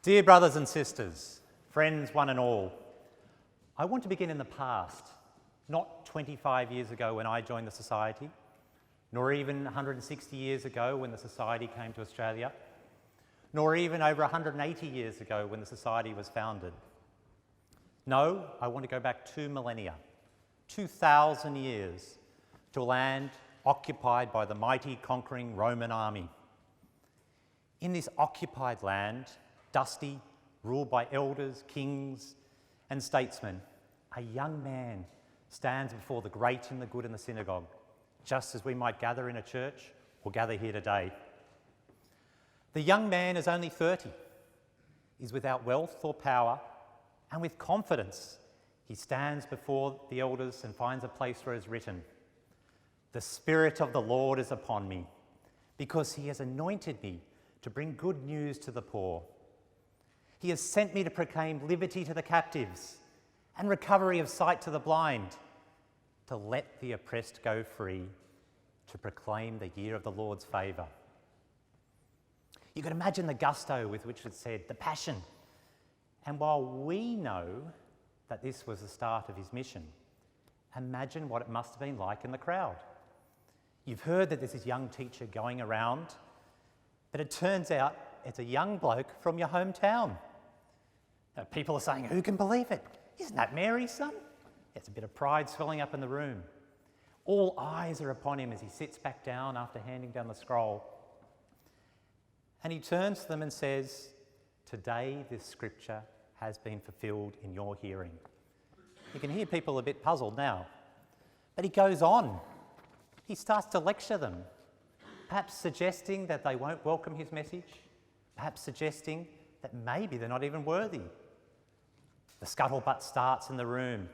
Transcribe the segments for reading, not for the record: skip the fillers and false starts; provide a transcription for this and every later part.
Dear brothers and sisters, friends one and all, I want to begin in the past, not 25 years ago when I joined the Society, nor even 160 years ago when the Society came to Australia, nor even over 180 years ago when the Society was founded. No, I want to go back 2 millennia, 2,000 years, to a land occupied by the mighty conquering Roman army. In this occupied land, dusty, ruled by elders, kings and statesmen, a young man stands before the great and the good in the synagogue, just as we might gather in a church or gather here today. The young man is only 30, is without wealth or power, and with confidence he stands before the elders and finds a place where it is written, "The Spirit of the Lord is upon me, because he has anointed me to bring good news to the poor. He has sent me to proclaim liberty to the captives and recovery of sight to the blind, to let the oppressed go free, to proclaim the year of the Lord's favour." You can imagine the gusto with which it said, the passion. And while we know that this was the start of his mission, imagine what it must have been like in the crowd. You've heard that there's this young teacher going around, but it turns out it's a young bloke from your hometown. Now, people are saying, "Who can believe it? Isn't that Mary's son?" There's a bit of pride swelling up in the room. All eyes are upon him as he sits back down after handing down the scroll. And he turns to them and says, "Today this scripture has been fulfilled in your hearing." You can hear people a bit puzzled now. But he goes on. He starts to lecture them, perhaps suggesting that they won't welcome his message, perhaps suggesting that maybe they're not even worthy. The scuttlebutt starts in the room.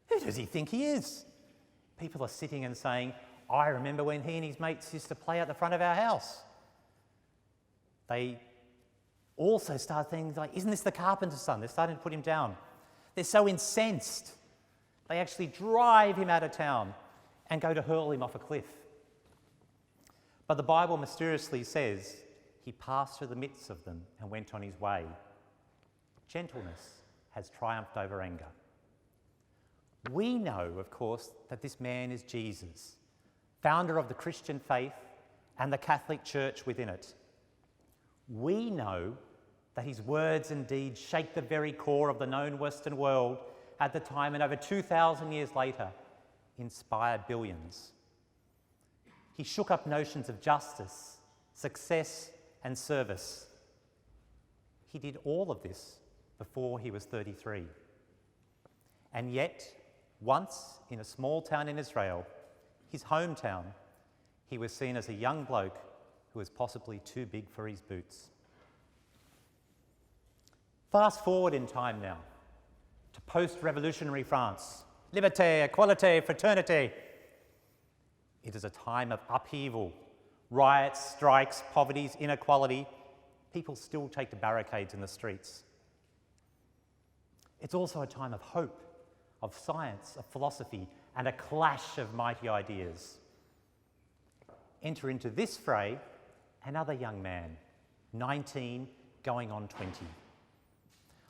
Who does he think he is? People are sitting and saying, "I remember when he and his mates used to play out the front of our house." They also start things like, "Isn't this the carpenter's son?" They're starting to put him down. They're so incensed, they actually drive him out of town and go to hurl him off a cliff. But the Bible mysteriously says he passed through the midst of them and went on his way. Gentleness has triumphed over anger. We know, of course, that this man is Jesus, founder of the Christian faith and the Catholic Church within it. We know that his words and deeds shake the very core of the known Western world at the time, and over 2,000 years later, inspire billions. He shook up notions of justice, success and service. He did all of this before he was 33. And yet, once in a small town in Israel, his hometown, he was seen as a young bloke who was possibly too big for his boots. Fast forward in time now to post-revolutionary France. Liberté, equalité, fraternité. It is a time of upheaval, riots, strikes, poverty, inequality. People still take to barricades in the streets. It's also a time of hope, of science, of philosophy, and a clash of mighty ideas. Enter into this fray another young man, 19, going on 20.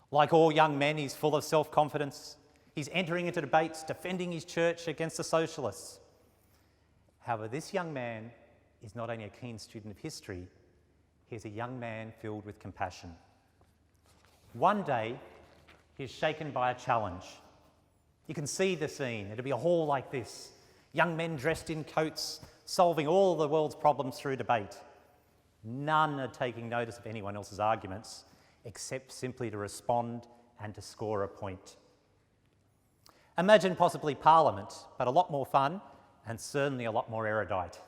Like all young men, he's full of self-confidence. He's entering into debates, defending his church against the socialists. However, this young man is not only a keen student of history, he's a young man filled with compassion. One day, he's shaken by a challenge. You can see the scene. It'll be a hall like this. Young men dressed in coats, solving all the world's problems through debate. None are taking notice of anyone else's arguments, except simply to respond and to score a point. Imagine possibly Parliament, but a lot more fun and certainly a lot more erudite.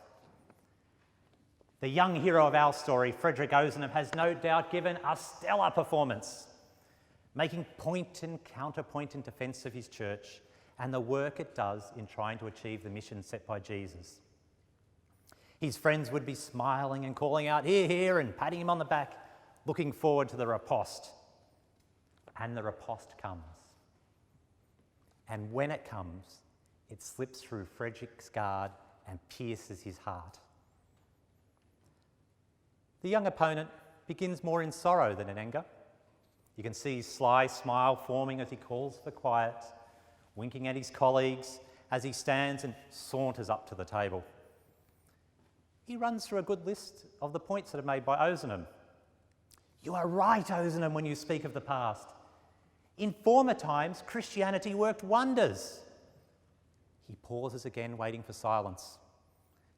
The young hero of our story, Frederick Ozanam, has no doubt given a stellar performance, making point and counterpoint in defence of his church and the work it does in trying to achieve the mission set by Jesus. His friends would be smiling and calling out, "Hear, hear," and patting him on the back, looking forward to the riposte. And the riposte comes. And when it comes, it slips through Frederick's guard and pierces his heart. The young opponent begins more in sorrow than in anger. You can see his sly smile forming as he calls for quiet, winking at his colleagues as he stands and saunters up to the table. He runs through a good list of the points that are made by Ozanam. You are right, Ozanam, when you speak of the past. In former times, Christianity worked wonders. He pauses again, waiting for silence.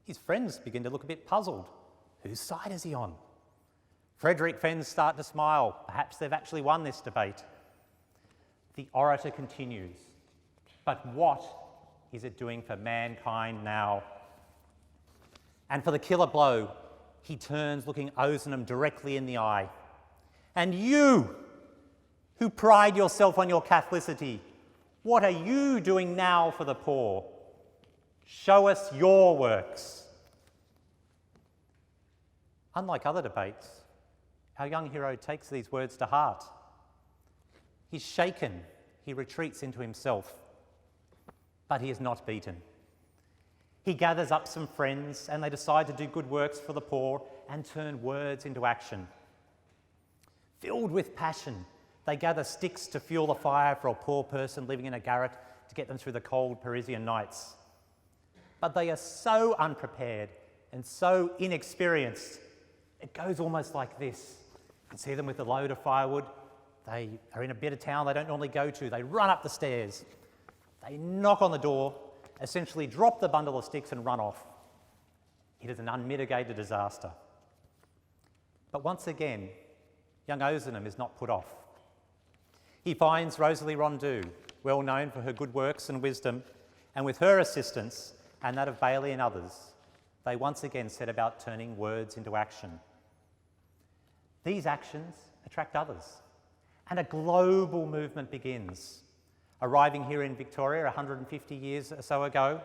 His friends begin to look a bit puzzled. Whose side is he on? Frederick Fens start to smile. Perhaps they've actually won this debate. The orator continues. But what is it doing for mankind now? And for the killer blow, he turns, looking Ozanam directly in the eye. And you, who pride yourself on your Catholicity, what are you doing now for the poor? Show us your works. Unlike other debates, our young hero takes these words to heart. He's shaken, he retreats into himself, but he is not beaten. He gathers up some friends and they decide to do good works for the poor and turn words into action. Filled with passion, they gather sticks to fuel the fire for a poor person living in a garret to get them through the cold Parisian nights. But they are so unprepared and so inexperienced, it goes almost like this. You can see them with a load of firewood. They are in a bit of town they don't normally go to. They run up the stairs. They knock on the door, essentially drop the bundle of sticks and run off. It is an unmitigated disaster. But once again, young Ozanam is not put off. He finds Rosalie Rondeau, well known for her good works and wisdom, and with her assistance and that of Bailey and others, they once again set about turning words into action. These actions attract others, and a global movement begins, arriving here in Victoria 150 years or so ago,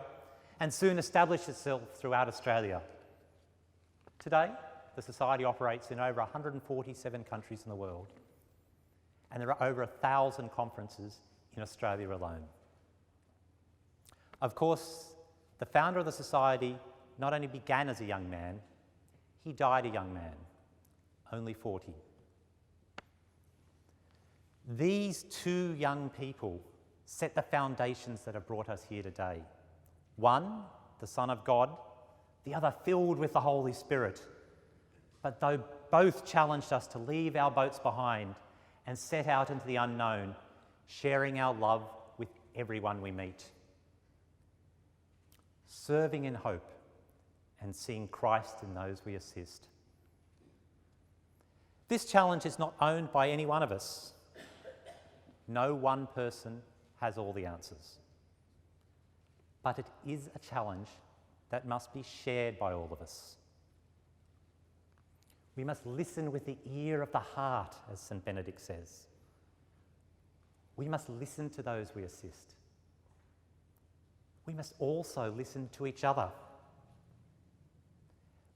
and soon established itself throughout Australia. Today, the Society operates in over 147 countries in the world, and there are over 1,000 conferences in Australia alone. Of course, the founder of the Society not only began as a young man, he died a young man, only 40. These two young people set the foundations that have brought us here today. One, the Son of God, the other filled with the Holy Spirit. But though both challenged us to leave our boats behind and set out into the unknown, sharing our love with everyone we meet. Serving in hope and seeing Christ in those we assist. This challenge is not owned by any one of us. No one person has all the answers. But it is a challenge that must be shared by all of us. We must listen with the ear of the heart, as St. Benedict says. We must listen to those we assist. We must also listen to each other.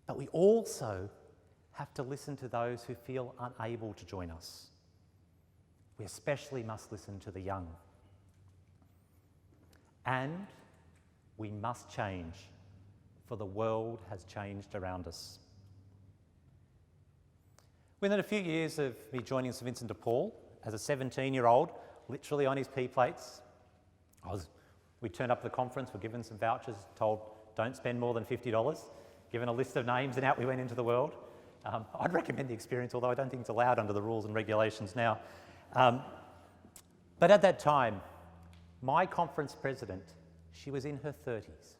But we also have to listen to those who feel unable to join us. We especially must listen to the young. And we must change, for the world has changed around us. Within a few years of me joining St Vincent de Paul, as a 17-year-old, literally on his P plates, we turned up at the conference, were given some vouchers, told don't spend more than $50, given a list of names, and out we went into the world. I'd recommend the experience, although I don't think it's allowed under the rules and regulations now. But at that time, my conference president, she was in her 30s.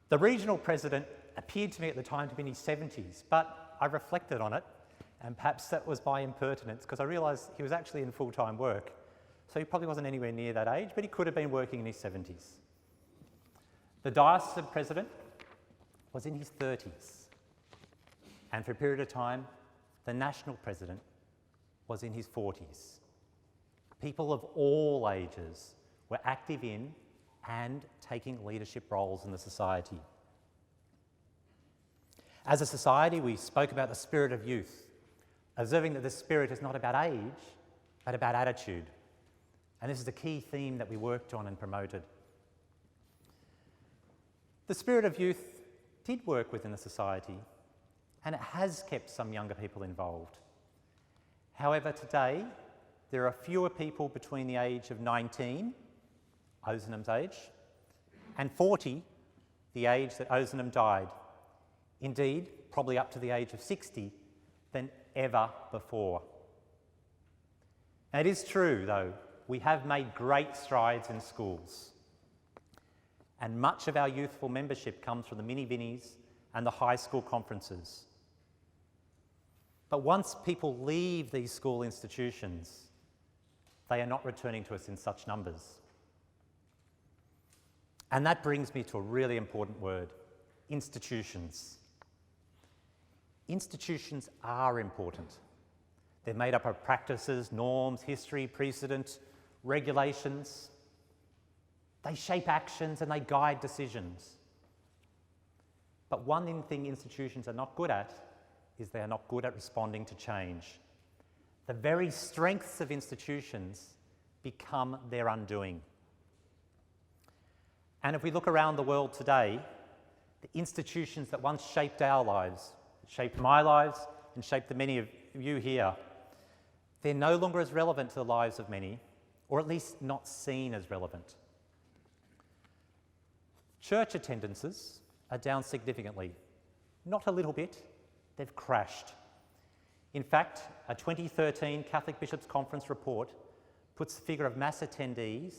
The regional president appeared to me at the time to be in his 70s, but I reflected on it, and perhaps that was by impertinence, because I realised he was actually in full-time work. So he probably wasn't anywhere near that age, but he could have been working in his 70s. The diocesan president was in his 30s. And for a period of time, the national president was in his 40s. People of all ages were active in and taking leadership roles in the society. As a society, we spoke about the spirit of youth, observing that this spirit is not about age, but about attitude. And this is a key theme that we worked on and promoted. The spirit of youth did work within the society, and it has kept some younger people involved. However, today, there are fewer people between the age of 19, Ozanam's age, and 40, the age that Ozanam died. Indeed, probably up to the age of 60 than ever before. Now, it is true, though, we have made great strides in schools. And much of our youthful membership comes from the mini-vinis and the high school conferences. But once people leave these school institutions, they are not returning to us in such numbers. And that brings me to a really important word: institutions. Institutions are important. They're made up of practices, norms, history, precedent, regulations. They shape actions and they guide decisions. But one thing institutions are not good at is they are not good at responding to change. The very strengths of institutions become their undoing. And if we look around the world today, the institutions that once shaped our lives, shaped my lives and shaped the many of you here, they're no longer as relevant to the lives of many, or at least not seen as relevant. Church attendances are down significantly. Not a little bit, they've crashed. In fact, a 2013 Catholic Bishops' Conference report puts the figure of mass attendees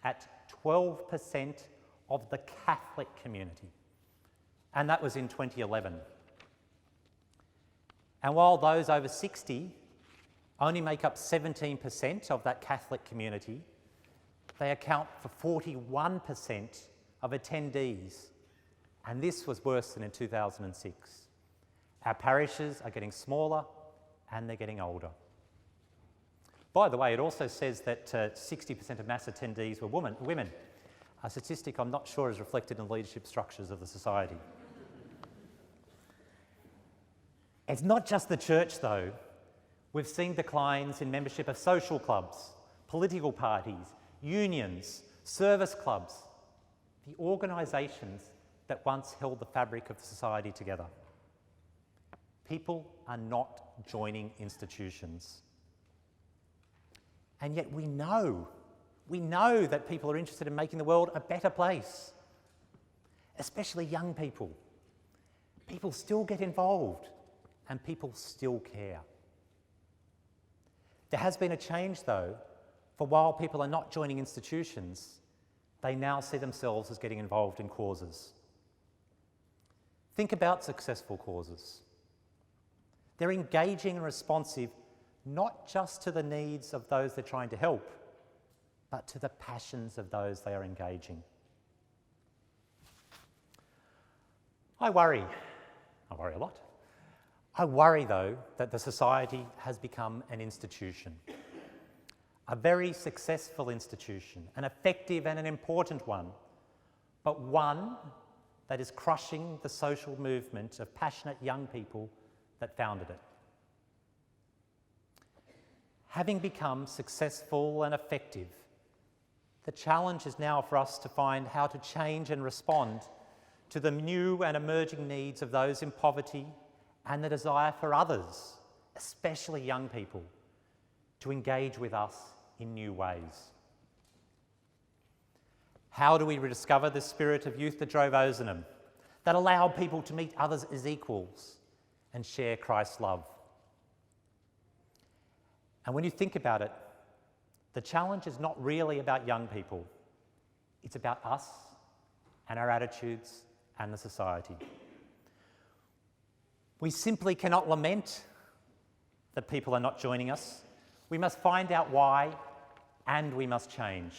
at 12% of the Catholic community, and that was in 2011. And while those over 60 only make up 17% of that Catholic community, they account for 41% of attendees, and this was worse than in 2006. Our parishes are getting smaller and they're getting older. By the way, it also says that 60% of mass attendees were women, a statistic I'm not sure is reflected in the leadership structures of the society. It's not just the church, though. We've seen declines in membership of social clubs, political parties, unions, service clubs, the organisations that once held the fabric of society together. People are not joining institutions. And yet we know that people are interested in making the world a better place, especially young people. People still get involved and people still care. There has been a change, though, for while people are not joining institutions, they now see themselves as getting involved in causes. Think about successful causes. They're engaging and responsive not just to the needs of those they're trying to help, but to the passions of those they are engaging. I worry a lot. I worry, though, that the society has become an institution, a very successful institution, an effective and an important one, but one that is crushing the social movement of passionate young people that founded it. Having become successful and effective, the challenge is now for us to find how to change and respond to the new and emerging needs of those in poverty and the desire for others, especially young people, to engage with us in new ways. How do we rediscover the spirit of youth that drove Ozanam, that allowed people to meet others as equals and share Christ's love? And when you think about it, the challenge is not really about young people. It's about us and our attitudes and the society. We simply cannot lament that people are not joining us. We must find out why, and we must change.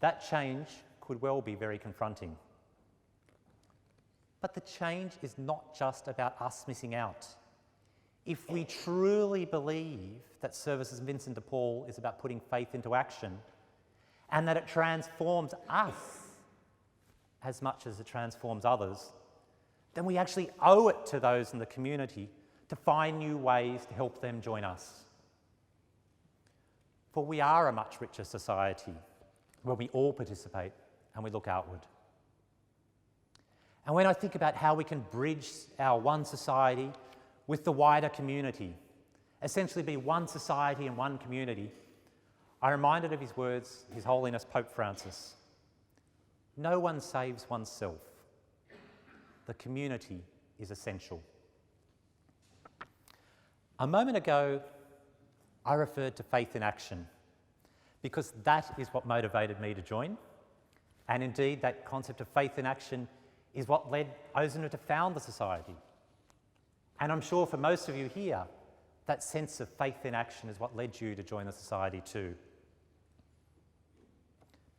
That change could well be very confronting. But the change is not just about us missing out. If we truly believe that service as Vincent de Paul is about putting faith into action, and that it transforms us as much as it transforms others, then we actually owe it to those in the community to find new ways to help them join us. For we are a much richer society where we all participate and we look outward. And when I think about how we can bridge our one society with the wider community, essentially be one society and one community, I'm reminded of his words, His Holiness Pope Francis. No one saves oneself. The community is essential. A moment ago, I referred to faith in action because that is what motivated me to join. And indeed, that concept of faith in action is what led Ozanam to found the Society. And I'm sure for most of you here, that sense of faith in action is what led you to join the Society too.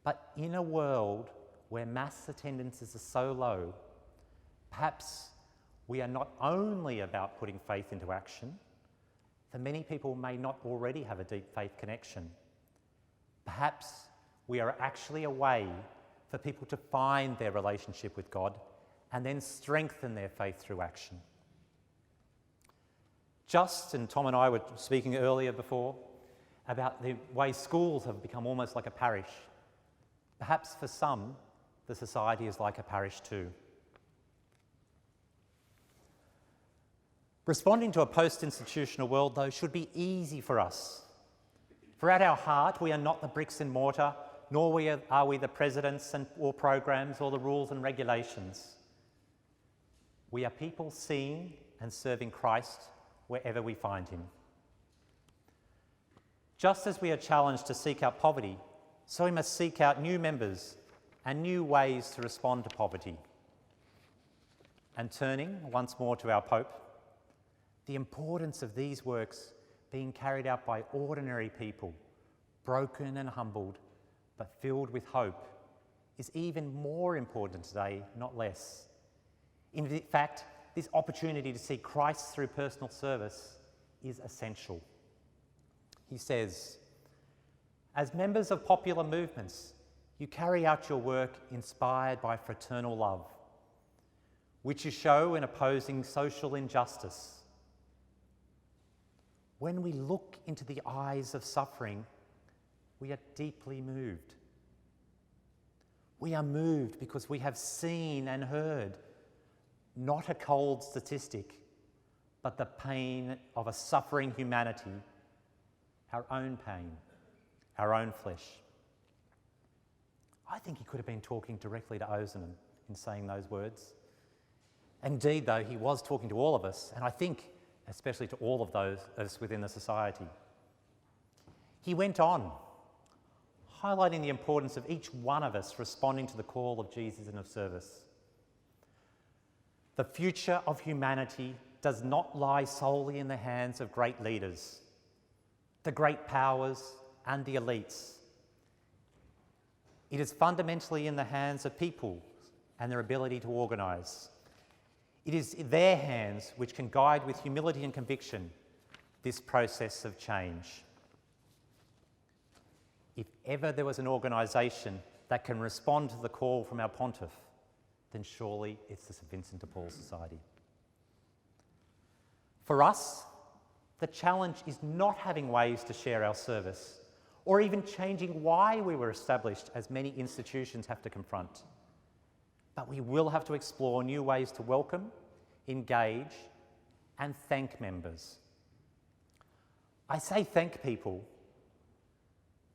But in a world where mass attendances are so low, perhaps we are not only about putting faith into action, for many people may not already have a deep faith connection. Perhaps we are actually a way for people to find their relationship with God and then strengthen their faith through action. Just, and Tom and I were speaking earlier before about the way schools have become almost like a parish. Perhaps for some, the Society is like a parish too. Responding to a post-institutional world, though, should be easy for us. For at our heart, we are not the bricks and mortar, nor are we the presidents or programs or the rules and regulations. We are people seeing and serving Christ wherever we find him. Just as we are challenged to seek out poverty, so we must seek out new members and new ways to respond to poverty. And turning once more to our Pope, the importance of these works being carried out by ordinary people, broken and humbled, but filled with hope, is even more important today, not less. In fact, this opportunity to see Christ through personal service is essential. He says, as members of popular movements, you carry out your work inspired by fraternal love, which you show in opposing social injustice. When we look into the eyes of suffering, we are deeply moved. We are moved because we have seen and heard not a cold statistic, but the pain of a suffering humanity, our own pain, our own flesh. I think he could have been talking directly to Ozanam in saying those words. Indeed, though, he was talking to all of us, and I think especially to all of those of us within the Society. He went on, highlighting the importance of each one of us responding to the call of Jesus and of service. The future of humanity does not lie solely in the hands of great leaders, the great powers and the elites. It is fundamentally in the hands of people and their ability to organise. It is their hands which can guide with humility and conviction this process of change. If ever there was an organisation that can respond to the call from our pontiff, then surely it's the St Vincent de Paul Society. For us, the challenge is not having ways to share our service, or even changing why we were established, as many institutions have to confront. But we will have to explore new ways to welcome, engage, and thank members. I say thank people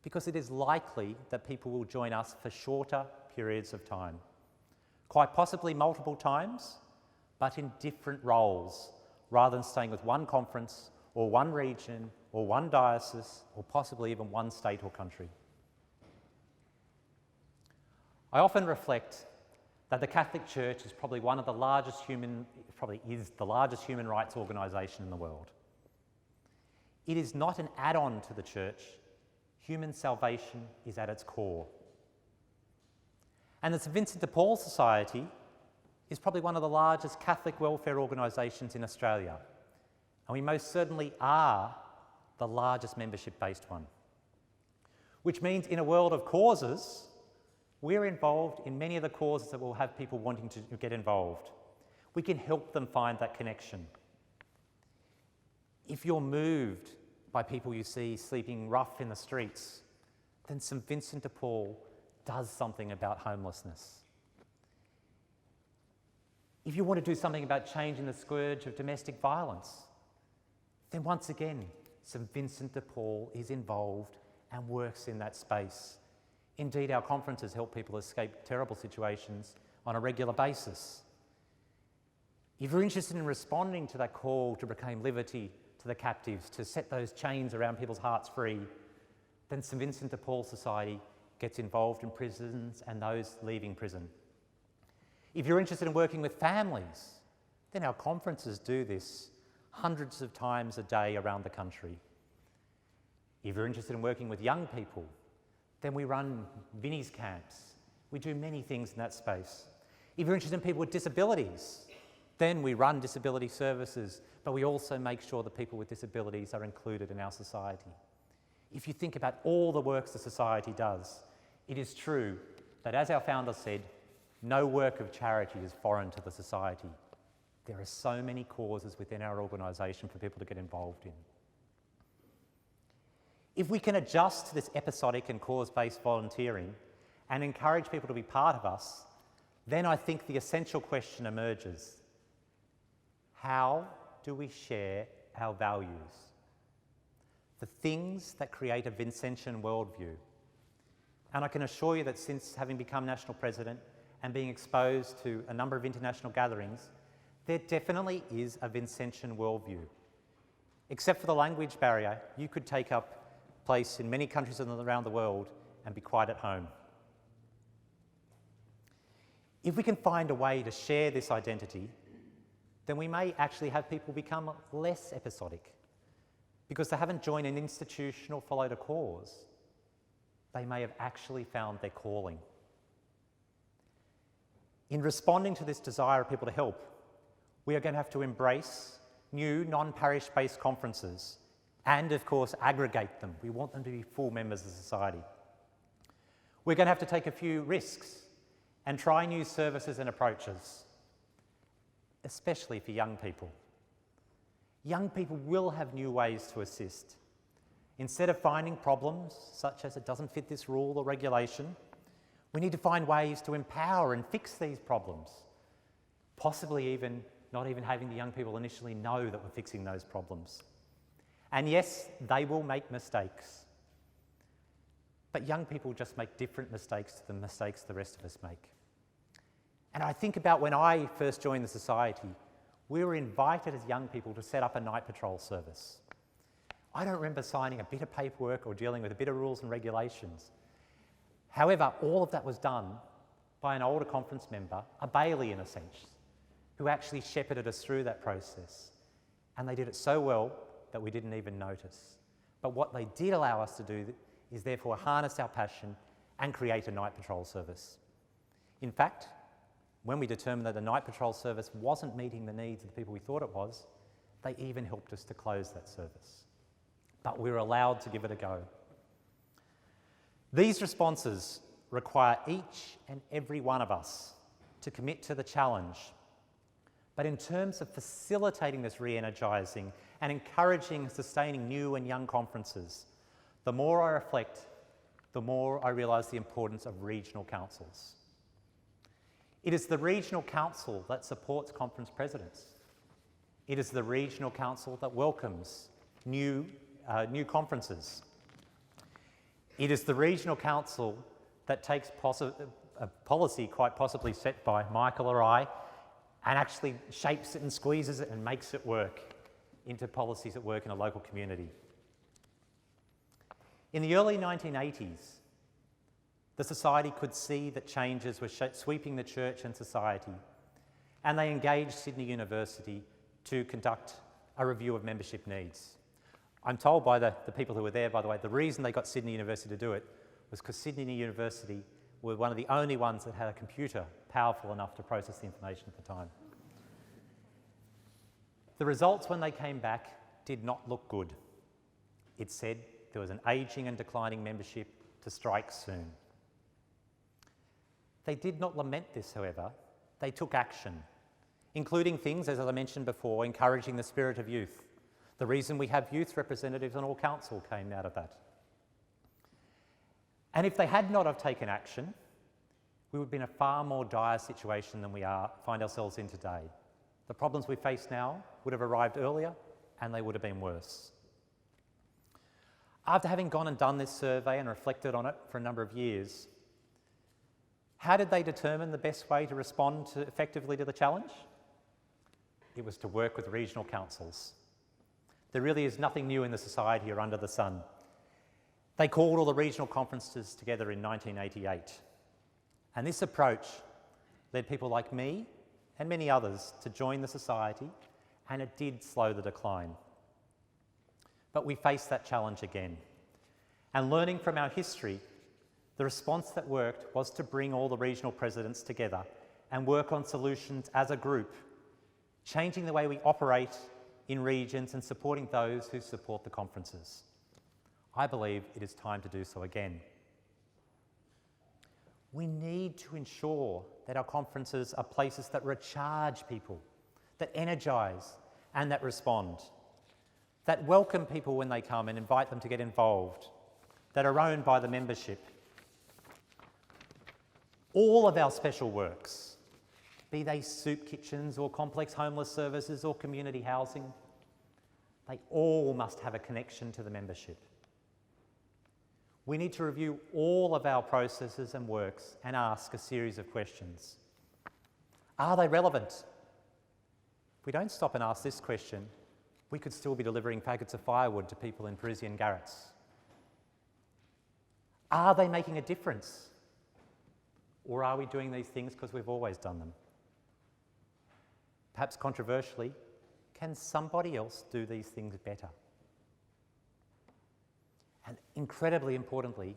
because it is likely that people will join us for shorter periods of time, quite possibly multiple times, but in different roles, rather than staying with one conference or one region or one diocese or possibly even one state or country. I often reflect that the Catholic Church is probably is the largest human rights organisation in the world. It is not an add-on to the Church. Human salvation is at its core. And the St Vincent de Paul Society is probably one of the largest Catholic welfare organisations in Australia. And we most certainly are the largest membership-based one. Which means in a world of causes, we're involved in many of the causes that will have people wanting to get involved. We can help them find that connection. If you're moved by people you see sleeping rough in the streets, then St Vincent de Paul does something about homelessness. If you want to do something about changing the scourge of domestic violence, then once again, St Vincent de Paul is involved and works in that space. Indeed, our conferences help people escape terrible situations on a regular basis. If you're interested in responding to that call to proclaim liberty to the captives, to set those chains around people's hearts free, then St Vincent de Paul Society gets involved in prisons and those leaving prison. If you're interested in working with families, then our conferences do this hundreds of times a day around the country. If you're interested in working with young people, then we run Vinnie's camps. We do many things in that space. If you're interested in people with disabilities, then we run disability services, but we also make sure that people with disabilities are included in our society. If you think about all the works the society does, it is true that, as our founder said, no work of charity is foreign to the society. There are so many causes within our organisation for people to get involved in. If we can adjust to this episodic and cause-based volunteering and encourage people to be part of us, then I think the essential question emerges. How do we share our values? The things that create a Vincentian worldview. And I can assure you that since having become National President and being exposed to a number of international gatherings, there definitely is a Vincentian worldview. Except for the language barrier, you could take up place in many countries around the world and be quite at home. If we can find a way to share this identity, then we may actually have people become less episodic because they haven't joined an institution or followed a cause. They may have actually found their calling. In responding to this desire of people to help, we are going to have to embrace new non-parish-based conferences and, of course, aggregate them. We want them to be full members of society. We're going to have to take a few risks and try new services and approaches, especially for young people. Young people will have new ways to assist. Instead of finding problems, such as it doesn't fit this rule or regulation, we need to find ways to empower and fix these problems, possibly even not even having the young people initially know that we're fixing those problems. And yes, they will make mistakes. But young people just make different mistakes to the mistakes the rest of us make. And I think about when I first joined the society, we were invited as young people to set up a night patrol service. I don't remember signing a bit of paperwork or dealing with a bit of rules and regulations. However, all of that was done by an older conference member, a bailey in a sense, who actually shepherded us through that process. And they did it so well that we didn't even notice. But what they did allow us to do is therefore harness our passion and create a night patrol service. In fact, when we determined that the night patrol service wasn't meeting the needs of the people we thought it was, they even helped us to close that service. But we were allowed to give it a go. These responses require each and every one of us to commit to the challenge. But in terms of facilitating this re-energising and encouraging and sustaining new and young conferences, the more I reflect, the more I realise the importance of regional councils. It is the regional council that supports conference presidents. It is the regional council that welcomes new conferences. It is the regional council that takes a policy quite possibly set by Michael or I and actually shapes it and squeezes it and makes it work into policies that work in a local community. In the early 1980s, the Society could see that changes were sweeping the church and society, and they engaged Sydney University to conduct a review of membership needs. I'm told by the people who were there, by the way, the reason they got Sydney University to do it was because Sydney University were one of the only ones that had a computer powerful enough to process the information at the time. The results when they came back did not look good. It said there was an ageing and declining membership to strike soon. They did not lament this, however. They took action, including things, as I mentioned before, encouraging the spirit of youth. The reason we have youth representatives on all council came out of that. And if they had not have taken action, we would be in a far more dire situation than we find ourselves in today. The problems we face now would have arrived earlier and they would have been worse. After having gone and done this survey and reflected on it for a number of years, how did they determine the best way to respond effectively to the challenge? It was to work with regional councils. There really is nothing new in the society or under the sun. They called all the regional conferences together in 1988. And this approach led people like me and many others to join the society, and it did slow the decline. But we faced that challenge again. And learning from our history, the response that worked was to bring all the regional presidents together and work on solutions as a group, changing the way we operate in regions and supporting those who support the conferences. I believe it is time to do so again. We need to ensure that our conferences are places that recharge people, that energise and that respond, that welcome people when they come and invite them to get involved, that are owned by the membership. All of our special works, be they soup kitchens or complex homeless services or community housing, they all must have a connection to the membership. We need to review all of our processes and works and ask a series of questions. Are they relevant? If we don't stop and ask this question, we could still be delivering packets of firewood to people in Parisian garrets. Are they making a difference? Or are we doing these things because we've always done them? Perhaps controversially, can somebody else do these things better? And incredibly importantly,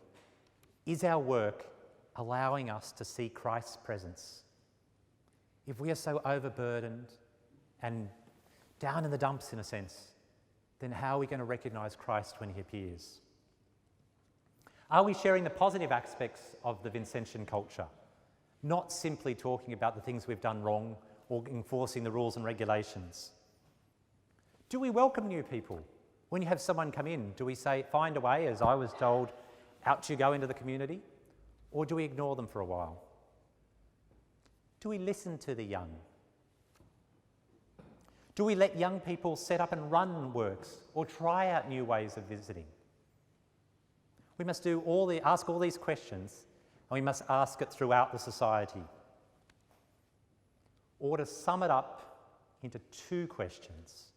is our work allowing us to see Christ's presence? If we are so overburdened and down in the dumps in a sense, then how are we going to recognise Christ when he appears? Are we sharing the positive aspects of the Vincentian culture, not simply talking about the things we've done wrong or enforcing the rules and regulations? Do we welcome new people? When you have someone come in, do we say, find a way, as I was told, out you go into the community? Or do we ignore them for a while? Do we listen to the young? Do we let young people set up and run works or try out new ways of visiting? We must ask all these questions, and we must ask it throughout the society. Or to sum it up into two questions,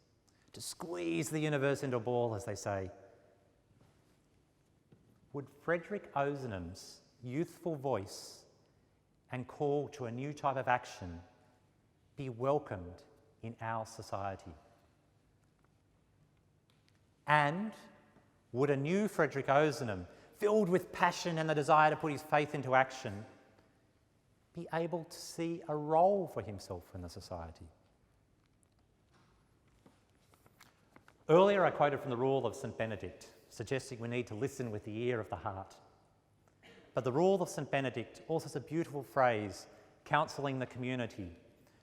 to squeeze the universe into a ball, as they say. Would Frederick Ozanam's youthful voice and call to a new type of action be welcomed in our society? And would a new Frederick Ozanam, filled with passion and the desire to put his faith into action, be able to see a role for himself in the society? Earlier I quoted from the rule of St. Benedict, suggesting we need to listen with the ear of the heart. But the rule of St. Benedict also has a beautiful phrase, counselling the community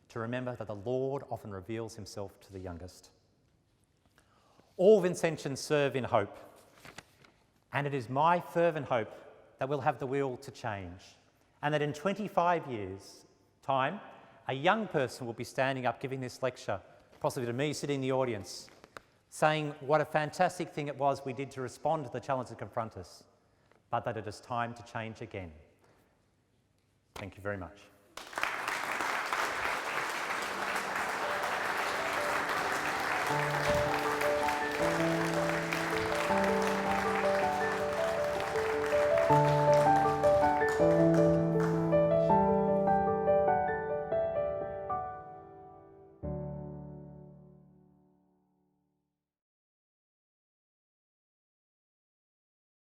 to remember that the Lord often reveals himself to the youngest. All Vincentians serve in hope, and it is my fervent hope that we'll have the will to change, and that in 25 years' time, a young person will be standing up giving this lecture, possibly to me sitting in the audience, saying what a fantastic thing it was we did to respond to the challenges that confront us, but that it is time to change again. Thank you very much.